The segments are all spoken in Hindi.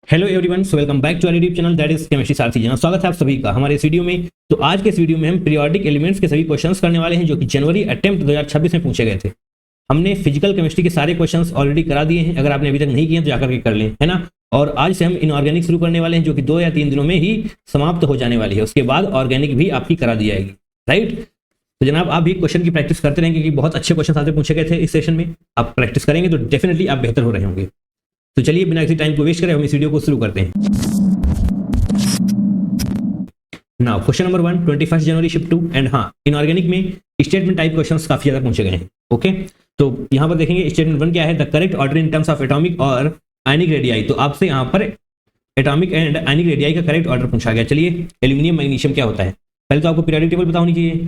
Hello everyone, so welcome back to our YouTube channel that is chemistry Sarathi ji. स्वागत है आप सभी का हमारे इस वीडियो में। तो आज के इस वीडियो में हम पीरियोडिक एलिमेंट्स के सभी क्वेश्चंस करने वाले हैं जो कि जनवरी अटेम्प्ट 2026 में पूछे गए थे। हमने फिजिकल केमिस्ट्री के सारे क्वेश्चंस ऑलरेडी करा दिए हैं, अगर आपने अभी तक नहीं किए तो जाकर के कर लें, है ना। और आज से हम इनऑर्गेनिक शुरू करने वाले हैं जो कि 2 या 3 दिनों में ही समाप्त हो जाने वाली है। उसके बाद ऑर्गेनिक भी आपकी करा दी जाएगी, राइट। तो जनाब आप भी क्वेश्चन की प्रैक्टिस करते रहेंगे क्योंकि बहुत अच्छे क्वेश्चन आपसे पूछे गए थे इस सेशन में। आप प्रैक्टिस करेंगे तो डेफिनेटली आप बेहतर हो रहे होंगे। तो चलिए बिना किसी टाइम को वेस्ट करें हम इस वीडियो को शुरू करते हैं। Now question number 1, 21 January shift 2 and हाँ, इनऑर्गेनिक में स्टेटमेंट टाइप क्वेश्चंस काफी ज्यादा पूछे गए हैं। ओके, तो यहां पर देखेंगे स्टेटमेंट 1 क्या है, the correct order in terms of atomic और आयनिक रेडियाई। तो आपसे यहां पर एटॉमिक एंड आयनिक रेडियाई का करेक्ट ऑर्डर पूछा गया। चलिए, एल्यूमिनियम मैग्नीशियम क्या होता है, पहले तो आपको पीरियोडिक टेबल पता होनी चाहिए।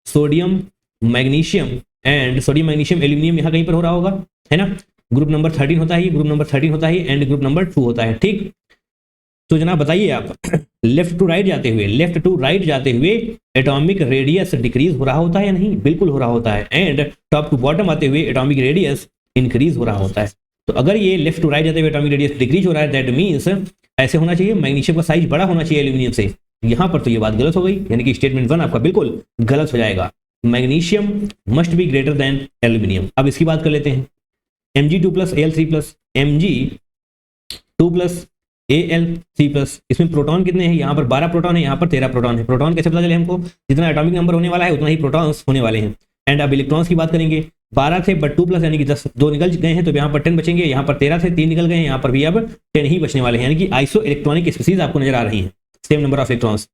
Sodium magnesium and sodium magnesium aluminium यहाँ कहीं पर हो रहा होगा, है ना। ग्रुप नंबर 13 होता है, ग्रुप नंबर 13 होता है एंड ग्रुप नंबर 2 होता है, ठीक। तो जनाब बताइए आप लेफ्ट टू राइट जाते हुए एटॉमिक रेडियस डिक्रीज हो रहा होता है या नहीं? बिल्कुल हो रहा होता है। एंड टॉप टू बॉटम आते हुए एटॉमिक रेडियस इंक्रीज हो रहा होता है। तो अगर ये लेफ्ट टू राइट जाते हुए एटॉमिक रेडियस डिक्रीज हो रहा है, दैट मींस ऐसे होना चाहिए, मैग्नीशियम का साइज बड़ा होना चाहिए एल्यूमिनियम से। यहां पर तो ये बात गलत हो गई, यानी कि स्टेटमेंट 1 आपका बिल्कुल गलत हो जाएगा। Magnesium must be greater than aluminium. अब इसकी बात कर लेते हैं, Mg2+ Al3+, Mg2+ Al3+, इसमें प्रोटॉन कितने हैं? यहाँ पर 12 प्रोटॉन है, यहाँ पर 13 प्रोटॉन है। प्रोटॉन कैसे पता चले हमको? जितना एटॉमिक नंबर होने वाला है उतना ही प्रोटॉन्स होने वाले हैं। एंड अब इलेक्ट्रॉन्स की बात करेंगे, 12 थे बट 2+ यानी कि 10, 2 निकल गए हैं तो यहाँ पर 10 बचेंगे। यहाँ पर 13 थे, 3 निकल गए हैं, यहाँ पर भी अब 10 ही बचने वाले हैं, यानी कि आइसो इलेक्ट्रॉनिक स्पीसीज आपको नजर आ रही है, सेम नंबर ऑफ इलेक्ट्रॉन्स।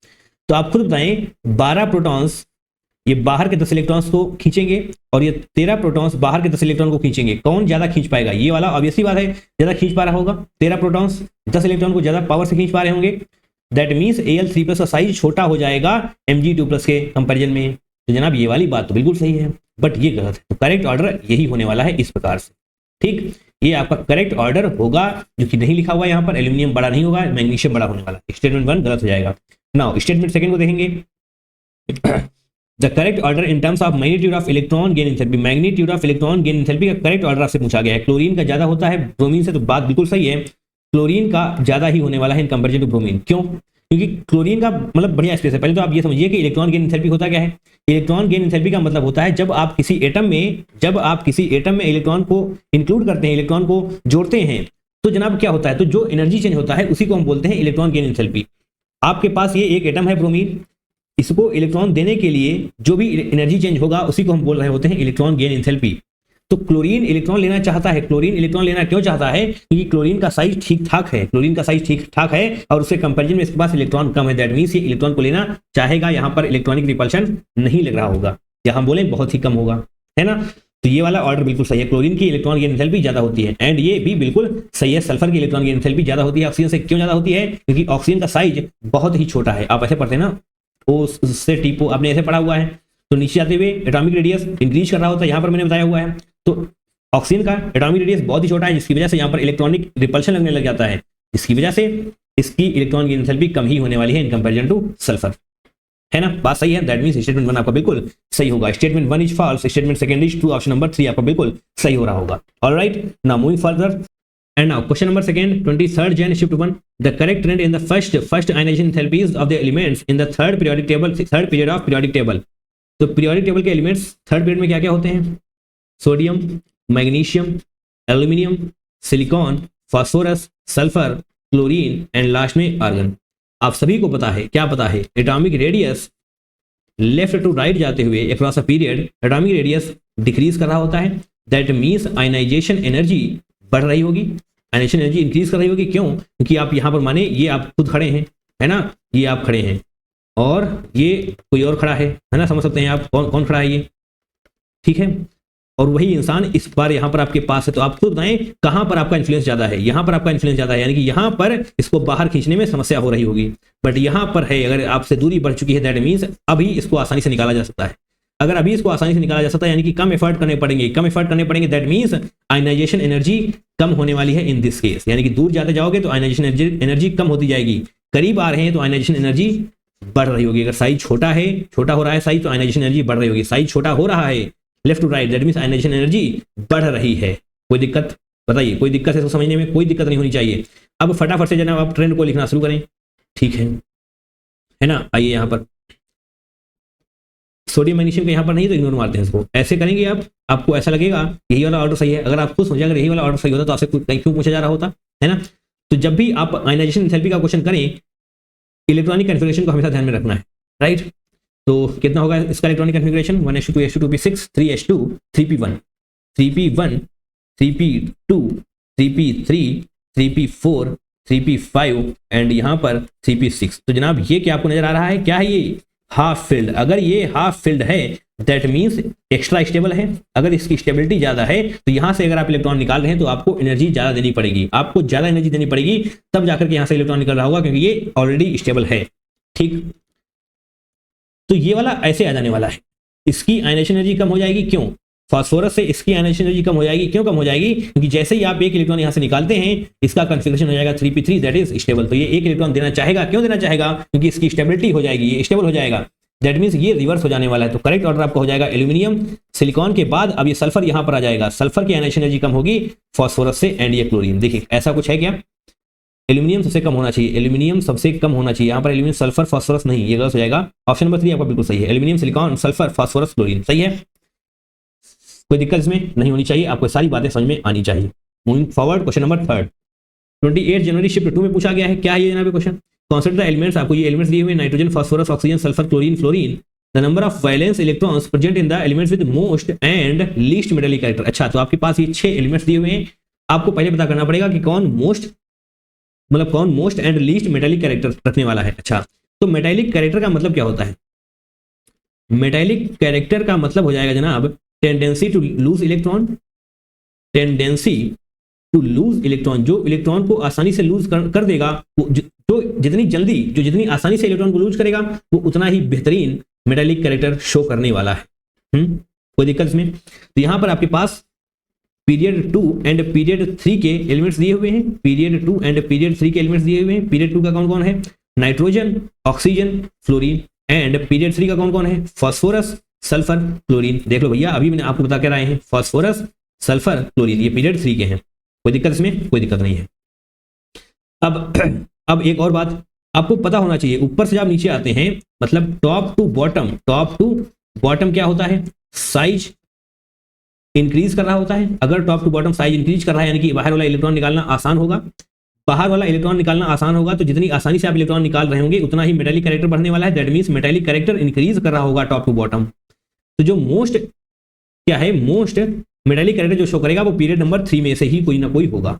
तो आप खुद बताएं, 12 प्रोटॉन्स ये बाहर के 10 इलेक्ट्रॉन्स को खींचेंगे और ये 13 प्रोटॉन्स बाहर के 10 इलेक्ट्रॉन को खींचेंगे। कौन ज्यादा खींच पाएगा? ये वाला ऑब्वियसली बात है, ज्यादा खींच पा रहा होगा। 13 प्रोटॉन्स 10 इलेक्ट्रॉन को ज्यादा पावर से खींच पा रहे होंगे। दैट मींस Al3+ का साइज छोटा हो जाएगा Mg2+ के कंपैरिजन में। तो जनाब ये वाली बात तो बिल्कुल सही है, बट ये गलत है। तो करेक्ट ऑर्डर यही होने वाला है इस प्रकार से, ठीक। ये आपका करेक्ट ऑर्डर होगा, जो कि नहीं लिखा हुआ यहाँ पर। एल्यूमिनियम बड़ा नहीं होगा, मैग्नीशियम बड़ा होने वाला है। स्टेटमेंट 1 गलत हो जाएगा। नाउ स्टेटमेंट 2 को देखेंगे। The correct order in terms of magnitude of electron gain enthalpy, magnitude of electron gain enthalpy का करेक्ट ऑर्डर आपसे पूछा गया है। क्लोरीन का ज्यादा होता है ब्रोमीन से, तो बात बिल्कुल सही है, क्लोरीन का ज्यादा ही होने वाला है इन कंपैरिजन टू ब्रोमीन। क्यों? क्योंकि क्लोरीन का मतलब बढ़िया स्पेस है। पहले तो आप ये समझिए कि इलेक्ट्रॉन गेन एंथैल्पी होता क्या है। इलेक्ट्रॉन गेन एंथैल्पी का मतलब होता है जब आप किसी एटम में इलेक्ट्रॉन को इंक्लूड करते हैं, इलेक्ट्रॉन को जोड़ते हैं, तो जनाब क्या होता है, तो जो एनर्जी चेंज होता है उसी को हम बोलते हैं इलेक्ट्रॉन गेन एंथैल्पी। आपके पास ये एक एटम है ब्रोमीन, इसको इलेक्ट्रॉन देने के लिए जो भी एनर्जी चेंज होगा उसी को हम बोल रहे होते हैं इलेक्ट्रॉन गेन एंथैल्पी। तो क्लोरीन इलेक्ट्रॉन लेना चाहता है। क्लोरीन इलेक्ट्रॉन लेना क्यों चाहता है? क्योंकि क्लोरीन का साइज ठीक ठाक है और उसके कंपैरिजन में इसके पास इलेक्ट्रॉन कम है। दैट मींस ये इलेक्ट्रॉन को लेना चाहेगा। यहाँ पर इलेक्ट्रॉनिक रिपल्शन नहीं लग रहा होगा, यहाँ बोले बहुत ही कम होगा, है ना। तो ये वाला ऑर्डर बिल्कुल सही है। क्लोरीन की इलेक्ट्रॉन गेन एंथैल्पी ज्यादा होती है एंड ये भी बिल्कुल सही है। सल्फर की इलेक्ट्रॉन गेन एंथैल्पी ज्यादा होती है ऑक्सीजन से। क्यों ज्यादा होती है? क्योंकि ऑक्सीजन का साइज बहुत ही छोटा है। आप ऐसे पढ़ते हैं ना, उससे टीपो आपने ऐसे पढ़ा हुआ है, तो नीचे आते हुए एटॉमिक रेडियस इंक्रीज कर रहा होता है, यहाँ पर मैंने बताया हुआ है। तो ऑक्सीजन का एटॉमिक रेडियस बहुत ही छोटा है, जिसकी वजह से यहाँ पर इलेक्ट्रॉनिक रिपल्शन लगने लग जाता है। इसकी वजह से इसकी इलेक्ट्रॉन की एंथैल्पी कम ही होने वाली है इन कंपैरिजन टू सल्फर, है ना। बात सही है। दैट मींस स्टेटमेंट 1 आपका बिल्कुल सही होगा। Statement 1 is false, statement 2 is true, option number 3 आपका बिल्कुल सही हो रहा होगा। Alright, now moving further and now question number 2, 23rd Jan shift 1, the correct trend in the first ionization enthalpies of the elements in the third period of periodic table। तो periodic table के एलिमेंट्स थर्ड पीरियड में क्या क्या होते हैं? Sodium, magnesium, aluminium, silicon, phosphorus, sulphur, chlorine and last में आर्गन। आप सभी को पता है, क्या पता है, atomic radius left to right जाते हुए across a period atomic radius decrease कर रहा होता है। दैट मींस आयनाइजेशन एनर्जी बढ़ रही होगी, आयनाइजेशन एनर्जी इंक्रीज कर रही होगी। क्यों? क्योंकि आप यहां पर माने ये आप खुद खड़े हैं, है ना, ये आप खड़े हैं और ये कोई और खड़ा है ना। समझ सकते हैं आप कौन खड़ा है ये, ठीक है। और वही इंसान इस बार यहां पर आपके पास है। तो आप खुद बताएं कहां पर आपका इन्फ्लुएंस ज्यादा है? यहां पर आपका इन्फ्लुएंस ज्यादा है, यानी कि यहां पर इसको बाहर खींचने में समस्या हो रही होगी। बट यहां पर है, अगर आपसे दूरी बढ़ चुकी है, दैट मींस अभी इसको आसानी से निकाला जा सकता है। अगर अभी इसको आसानी से निकाला जा सकता है, यानी कि कम एफर्ट करने पड़ेंगे, दैट मींस आयनाइजेशन एनर्जी कम होने वाली है इन दिस केस। यानी कि दूर जाते जाओगे तो आयनाइजेशन एनर्जी कम होती जाएगी, करीब आ रहे हैं तो आयनाइजेशन एनर्जी बढ़ रही होगी। अगर साइज छोटा हो रहा है साइज, तो आयनाइजेशन एनर्जी बढ़ रही होगी। साइज छोटा हो रहा है left to right, that means ionisation energy बढ़ रही है। कोई दिक्कत बताइए? कोई दिक्कत है इसको समझने में? कोई दिक्कत नहीं होनी चाहिए। अब फटाफट से जनाब आप ट्रेंड को लिखना शुरू करें, ठीक है ना। आइए यहाँ पर सोडियम मैग्नीशियम का यहाँ पर नहीं तो इग्नोर मारते हैं इसको, ऐसे करेंगे आप, आपको ऐसा लगेगा यही वाला ऑर्डर सही है। अगर आप खुश हो जाए अगर यही वाला ऑर्डर सही होता तो आपसे कहीं क्यों पूछा जा रहा होता, है ना। तो जब भी आप आयनाइजेशन एंथैल्पी का क्वेश्चन करें, इलेक्ट्रॉनिक कन्फिगरेशन को हमेशा ध्यान में रखना है, राइट। तो कितना होगा इसका electronic configuration, 1s2 2s2 2p6 3s2 3p1 3p1 3p2 3p3 3p4 3p5 and यहाँ पर 3p6। तो जनाब ये क्या आपको नजर आ रहा है, क्या है ये, हाफ फील्ड। अगर ये हाफ फील्ड है दैट मीन्स एक्स्ट्रा स्टेबल है। अगर इसकी स्टेबिलिटी ज्यादा है तो यहां से अगर आप इलेक्ट्रॉन निकाल रहे हैं तो आपको एनर्जी ज्यादा देनी पड़ेगी, आपको ज्यादा एनर्जी देनी पड़ेगी, तब जाकर के यहां से इलेक्ट्रॉन निकल रहा होगा, क्योंकि ये ऑलरेडी स्टेबल है, ठीक। तो ये वाला ऐसे आ जाने वाला है, इसकी आयनाइजेशन एनर्जी कम हो जाएगी, क्यों, फास्फोरस से इसकी आयनाइजेशन एनर्जी कम हो जाएगी, क्यों कम हो जाएगी, क्योंकि जैसे ही आप एक इलेक्ट्रॉन यहां से निकालते हैं इसका कन्फिगरेशन हो जाएगा 3p3 दैट इज स्टेबल। तो ये एक इलेक्ट्रॉन देना चाहेगा, क्यों देना चाहेगा, क्योंकि इसकी स्टेबिलिटी हो जाएगी, ये स्टेबल हो जाएगा, दैट मीन्स ये रिवर्स हो जाने वाला है। तो करेक्ट ऑर्डर आपका हो जाएगा एल्यूमिनियम, सिलिकॉन के बाद अब ये सल्फर यहां पर आ जाएगा, सल्फर की आयनाइजेशन एनर्जी कम होगी फास्फोरस से एंड ये क्लोरीन। देखिए ऐसा कुछ है क्या, एल्यूमिनियम सबसे कम होना चाहिए, एल्यूमिनियम सबसे कम होना चाहिए, यहाँ पर एल्यूमिनियम सल्फर फास्फोरस नहीं, ये गलत हो जाएगा। ऑप्शन नंबर 3 आपका बिल्कुल सही है, aluminium silicon sulphur phosphorus chlorine, सही है। कोई दिक्कत इसमें नहीं होनी चाहिए, आपको सारी बातें समझ में आनी चाहिए। मूविंग फॉरवर्ड, क्वेश्चन नंबर 3 28 जनवरी शिफ्ट 2 में पूछा गया है, क्या है ये जनाब क्वेश्चन, कंसीडर द एलिमेंट्स, आपको ये एलिमेंट्स दिए हुए nitrogen phosphorus oxygen sulphur chlorine fluorine, the number of valence electrons present in the elements with most and least metallic character. अच्छा, तो आपके पास ये 6 एलिमेंट्स दिए हुए हैं, आपको पहले पता करना पड़ेगा कि कौन most and least metallic character रखने वाला है। अच्छा, तो मेटालिक कैरेक्टर का मतलब क्या होता है, मेटालिक कैरेक्टर का मतलब हो जाएगा जनाब tendency to lose electron, tendency to lose electron, जो इलेक्ट्रॉन को आसानी से लूज कर देगा, वो जो जितनी आसानी से इलेक्ट्रॉन को लूज करेगा वो उतना ही बेहतरीन मेटालिक कैरेक्टर शो करने वाला है। कोई दिक्कत इसमें। तो यहां पर आपके पास पीरियड 2 एंड पीरियड 3 के एलिमेंट्स दिए हुए हैं, पीरियड 2 एंड पीरियड 3 के एलिमेंट्स दिए हुए हैं। पीरियड 2 का कौन कौन है, nitrogen oxygen fluorine, and period 3 का कौन कौन है, फास्फोरस सल्फर क्लोरीन। देख लो भैया, अभी मैंने आपको बता के आए हैं, फास्फोरस सल्फर क्लोरीन, ये पीरियड 3 के हैं। कोई दिक्कत इसमें, कोई दिक्कत नहीं है। अब एक और बात आपको पता होना चाहिए, ऊपर से जब नीचे आते हैं मतलब टॉप टू बॉटम क्या होता है, साइज इंक्रीज कर रहा होता है। अगर top to bottom size increase कर रहा है यानी कि बाहर वाला इलेक्ट्रॉन निकालना आसान होगा, बाहर वाला इलेक्ट्रॉन निकालना आसान होगा, तो जितनी आसानी से आप इलेक्ट्रॉन निकाल रहे होंगे उतना ही मेटालिक कैरेक्टर बढ़ने वाला है, that means metallic character increase कर रहा होगा टॉप टू बॉटम। तो जो मोस्ट क्या है, मोस्ट मेटालिक कैरेक्टर जो शो करेगा वो पीरियड नंबर 3 में से ही कोई ना कोई होगा।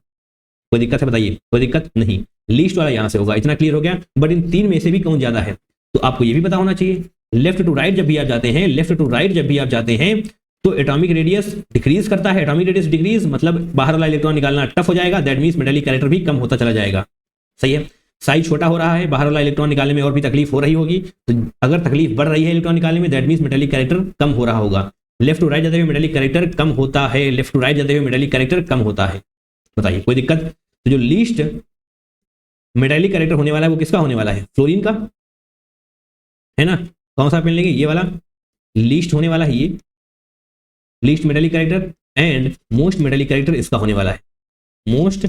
कोई दिक्कत है बताइए, कोई दिक्कत नहीं, लीस्ट वाला यहां से होगा, इतना क्लियर हो गया। बट इन 3 में से भी कौन ज्यादा है तो आपको ये भी पता होना चाहिए। लेफ्ट टू राइट जब भी आप जाते हैं तो एटॉमिक रेडियस डिक्रीज करता है, एटॉमिक रेडियस डिक्रीज मतलब बाहर वाला इलेक्ट्रॉन निकालना टफ हो जाएगा, दैट मींस मेटालिक कैरेक्टर भी कम होता चला जाएगा। सही है, साइज छोटा हो रहा है, बाहर वाला इलेक्ट्रॉन निकालने में और भी तकलीफ हो रही होगी, तो अगर तकलीफ बढ़ रही है इलेक्ट्रॉन निकालने में दैट मींस मेटालिक कैरेक्टर कम हो रहा होगा। लेफ्ट टू राइट जाते हुए मेटालिक कैरेक्टर कम होता है, लेफ्ट टू राइट जाते हुए मेटालिक कैरेक्टर कम होता है। बताइए कोई दिक्कत। तो जो लीस्ट मेटालिक कैरेक्टर होने वाला है वो किसका होने वाला है, फ्लोरीन का, है ना। कौन सा पेन लेंगे, ये वाला लीस्ट होने वाला है, ये least metallic character, and most metallic character इसका होने वाला है, मोस्ट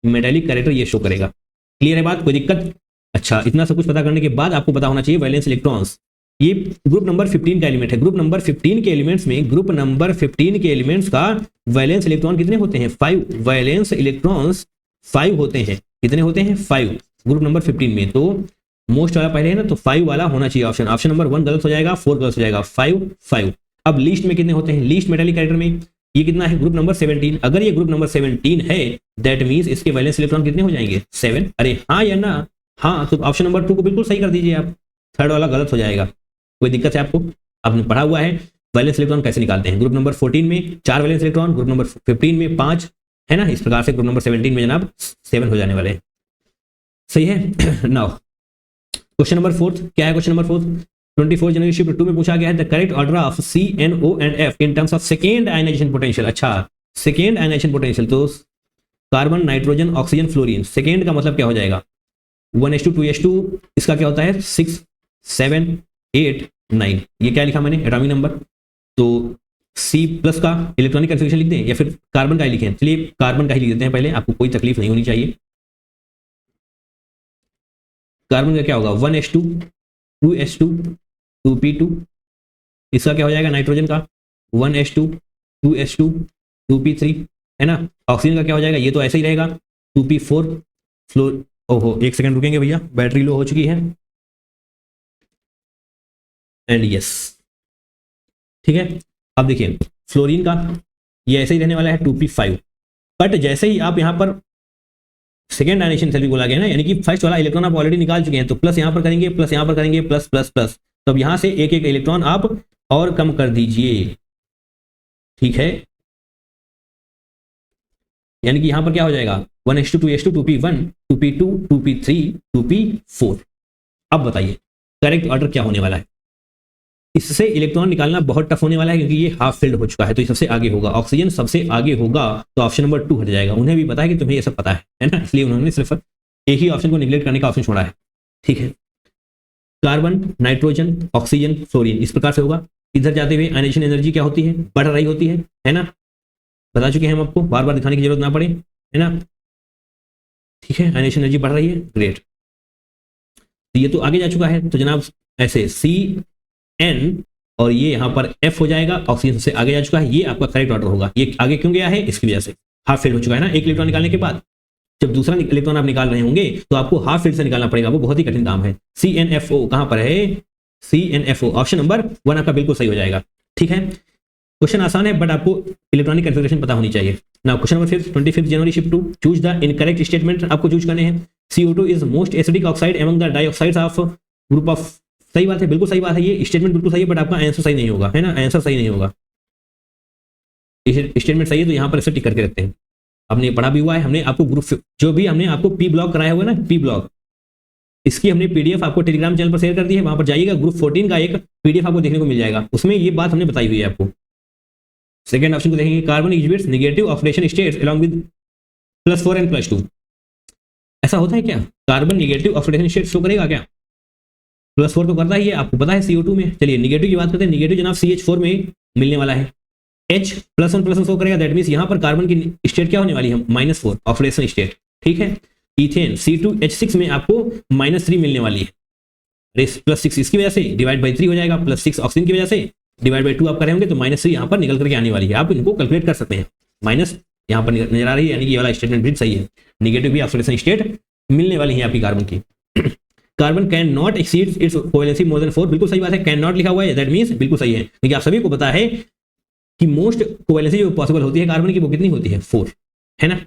मेटालिक कैरेक्टर ये शो करेगा। क्लियर है बात, कोई दिक्कत। अच्छा, इतना सब कुछ पता करने के बाद आपको पता होना चाहिए वैलेंस इलेक्ट्रॉन्स, ये ग्रुप नंबर 15 का एलिमेंट है। ग्रुप नंबर 15 के एलिमेंट्स में, ग्रुप नंबर 15 के एलिमेंट्स का वैलेंस इलेक्ट्रॉन कितने होते हैं, 5 वैलेंस इलेक्ट्रॉन्स 5 होते हैं। कितने होते हैं, 5 ग्रुप नंबर 15 में। तो मोस्ट वाला पहले है ना, तो 5 वाला होना चाहिए ऑप्शन। ऑप्शन नंबर 1 गलत हो जाएगा, 4 गलत हो जाएगा, 5। अब लीस्ट में कितने होते हैं, लीस्ट मेटालिक कैरेक्टर में ये कितना है, ग्रुप नंबर 17। अगर ये ग्रुप नंबर 17 है दैट मींस इसके वैलेंस इलेक्ट्रॉन कितने हो जाएंगे, 7। अरे हाँ या ना, हाँ, तो ऑप्शन नंबर 2 को बिल्कुल सही कर दीजिए आप, थर्ड वाला गलत हो जाएगा। कोई दिक्कत है आपको, आपने पढ़ा हुआ है वैलेंस इलेक्ट्रॉन कैसे निकालते हैं। ग्रुप नंबर 14 में 4 वैलेंस इलेक्ट्रॉन, ग्रुप नंबर 15 में 5, है ना। इस प्रकार से ग्रुप नंबर 17 में जनाब 7 हो जाने वाले हैं। सही है। नाउ क्वेश्चन नंबर 4 क्या है, क्वेश्चन नंबर 4 24 जनवरी शिफ्ट 2 में पूछा गया है, the correct order of CNO and F in terms of second ionisation potential. अच्छा, सेकेंड आयनाइजेशन पोटेंशियल, तो carbon nitrogen oxygen fluorine, second का मतलब क्या हो जाएगा, 1s2 2s2, इसका क्या होता है 6 7 8 9। ये क्या लिखा मैंने, एटॉमिक नंबर। तो C+ का इलेक्ट्रॉनिक कन्फिगरेशन लिख दें या फिर कार्बन का ही लिखें, चलिए कार्बन का ही लिख देते हैं पहले, आपको कोई तकलीफ नहीं होनी चाहिए। कार्बन का क्या होगा 1s2 2s2 2p2, इसका क्या हो जाएगा नाइट्रोजन का 1s2 2s2 2p3, है ना। ऑक्सीजन का क्या हो जाएगा, ये तो ऐसे ही रहेगा 2p4 फ्लोर। ओहो एक सेकंड रुकेंगे भैया, बैटरी लो हो चुकी है। एंड यस ठीक है। अब देखिए फ्लोरीन का ये ऐसे ही रहने वाला है 2p5, बट जैसे ही आप यहाँ पर सेकेंड आयनेशन एंथैल्पी बोला गया ना, यानी कि फर्स्ट वाला इलेक्ट्रॉन आप ऑलरेडी निकाल चुके हैं, तो प्लस यहाँ पर करेंगे, प्लस यहाँ पर करेंगे, प्लस प्लस प्लस, तो अब यहाँ से एक एक इलेक्ट्रॉन आप और कम कर दीजिए, ठीक है। यानी कि यहाँ पर क्या हो जाएगा 1s2 2s2 2p1 2p2 2p3 2p4। अब बताइए करेक्ट ऑर्डर क्या होने वाला है। इससे इलेक्ट्रॉन निकालना बहुत टफ होने वाला है, क्योंकि ये हाफ फिल्ड हो चुका है, तो ये सबसे आगे होगा, ऑक्सीजन सबसे आगे होगा, तो ऑप्शन नंबर 2 हट जाएगा। उन्हें भी पता है कि तुम्हें ये सब पता है ना, इसलिए उन्होंने सिर्फ एक ही ऑप्शन को निगलेक्ट करने का ऑप्शन छोड़ा है, ठीक है। कार्बन नाइट्रोजन ऑक्सीजन फ्लोरीन इस प्रकार से होगा। इधर जाते हुए आयनेशन एनर्जी क्या होती है, बढ़ रही होती है ना, बता चुके हैं हम आपको, बार बार दिखाने की जरूरत ना पड़े, है ना, ठीक है। आयनेशन एनर्जी बढ़ रही है, ग्रेट। तो ये तो आगे जा चुका है, तो जनाब ऐसे CN और ये यहाँ पर F हो जाएगा, ऑक्सीजन से आगे जा चुका है, ये आपका करेक्ट ऑर्डर होगा। ये आगे क्यों गया है, इसकी वजह से हाफ फिल्ड हो चुका है ना, एक इलेक्ट्रॉन निकालने के बाद। जब दूसरा इलेक्ट्रॉन आप निकाल रहे होंगे तो आपको हाफ फील्ड से निकालना पड़ेगा, वो बहुत ही कठिन काम है। CNFO कहां पर है, CNFO ऑप्शन नंबर 1 आपका बिल्कुल सही हो जाएगा, ठीक है। क्वेश्चन आसान है, बट आपको इलेक्ट्रॉनिक कन्फिगरेशन पता होनी चाहिए। Now question number 5 25 January shift 2 choose the incorrect statement आपको चूज करने हैं। CO2 is most acidic oxide among the dioxides of group of, सही बात है, बिल्कुल सही बात है, ये स्टेटमेंट बिल्कुल सही है, बट आपका आंसर सही नहीं होगा, है ना, आंसर सही नहीं होगा। स्टेटमेंट सही है तो यहाँ पर इसे टिक करके रखते हैं। हमने पढ़ा भी हुआ है, हमने आपको ग्रुप जो भी हमने आपको P ब्लॉक कराया हुआ है ना, P ब्लॉक, इसकी हमने PDF आपको टेलीग्राम चैनल पर शेयर कर दी है, वहां पर जाइएगा, ग्रुप 14 का एक PDF आपको देखने को मिल जाएगा, उसमें ये बात हमने बताई हुई है आपको। सेकंड ऑप्शन को देखेंगे, carbon exhibits negative oxidation states along with +4 and +2। ऐसा होता है क्या, carbon negative oxidation state show करेगा क्या, +4 तो करता ही है, आपको पता है CO2 में। चलिए नेगेटिव की बात करते हैं, नेगेटिव जनाब CH4 में मिलने वाला है, H +1 शो करेगा, दैट मीन्स यहाँ पर कार्बन की स्टेट क्या होने वाली है, -4 ऑक्सीडेशन स्टेट, ठीक है। इथेन C2H6 में आपको -3 मिलने वाली है, +6 इसकी वजह से डिवाइड बाई 3 हो जाएगा, +6 ऑक्सीजन की वजह से डिवाइड बाई 2 आप करेंगे तो -3 यहाँ पर निकल करके आने वाली है। आप इनको कैलकुलेट कर सकते हैं, माइनस यहाँ पर नजर आ रही है, यानी कि ये वाला स्टेटमेंट भी सही है, निगेटिव भी ऑक्सीडेशन स्टेट मिलने वाली है आपकी कार्बन की। Carbon can not exceed it's covalency more than 4, बिल्कुल सही बात है, कैन नॉट लिखा हुआ है, दैट मीन्स बिल्कुल सही है, क्योंकि आप सभी को पता है कि मोस्ट कोवेलेंसी जो पॉसिबल होती है कार्बन की वो कितनी होती है, 4, है ना।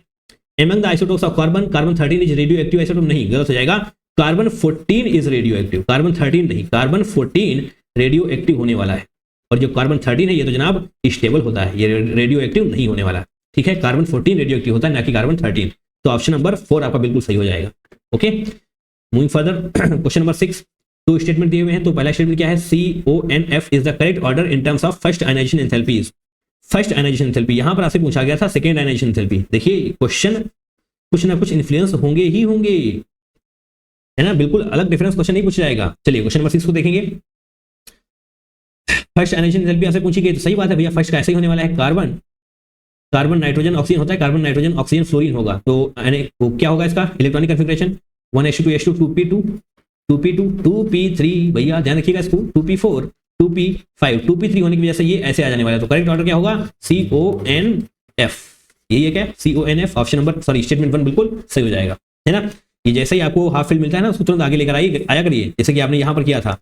Among the isotopes of carbon, carbon 13 is radio active isotope, नहीं, गलत हो जाएगा, carbon 14 is radio active, carbon 13 नहीं, कार्बन 14 रेडियो एक्टिव होने वाला है, और जो कार्बन 13 है ये तो जनाब स्टेबल होता है, ये रेडियो एक्टिव नहीं होने वाला, ठीक है। कार्बन 14 रेडियो एक्टिव होता है, ना कि कार्बन 13, तो ऑप्शन नंबर 4 आपका बिल्कुल सही हो जाएगा, okay. Moving further, question number 6, दो स्टेटमेंट दिए हुए हैं, तो पहला स्टेटमेंट क्या है, CONF is the correct order in terms of first ionisation enthalpies. First ionisation enthalpy, यहां पर आपसे पूछा गया था सेकंड आयनाइजेशन एंथैल्पी। देखिए क्वेश्चन कुछ ना कुछ इन्फ्लुएंस होंगे ही होंगे, है ना, बिल्कुल अलग डिफरेंस क्वेश्चन नहीं पूछा जाएगा। चलिए क्वेश्चन नंबर 6 को देखेंगे। फर्स्ट आयनाइजेशन एंथैल्पी आपसे पूछी गई, तो सही बात है भैया, फर्स्ट का ऐसे ही होने वाला है, कार्बन कार्बन नाइट्रोजन ऑक्सीजन होता है, कार्बन नाइट्रोजन ऑक्सीजन फ्लोरीन होगा, तो क्या होगा इसका electronic configuration 1s2 2s2 2p2 2p2 2p3, भैया ध्यान रखिएगा इसको, 2p4 2p5 2p3 होने की वजह से ये ऐसे आ जाने वाला है, तो करेक्ट ऑर्डर क्या होगा, CONF, यही है क्या, CONF option number, sorry statement 1 बिल्कुल सही हो जाएगा, है ना। ये जैसे ही आपको हाफ फिल मिलता है ना, उसको तुरंत आगे लेकर आया करिए, जैसे कि आपने यहाँ पर किया था,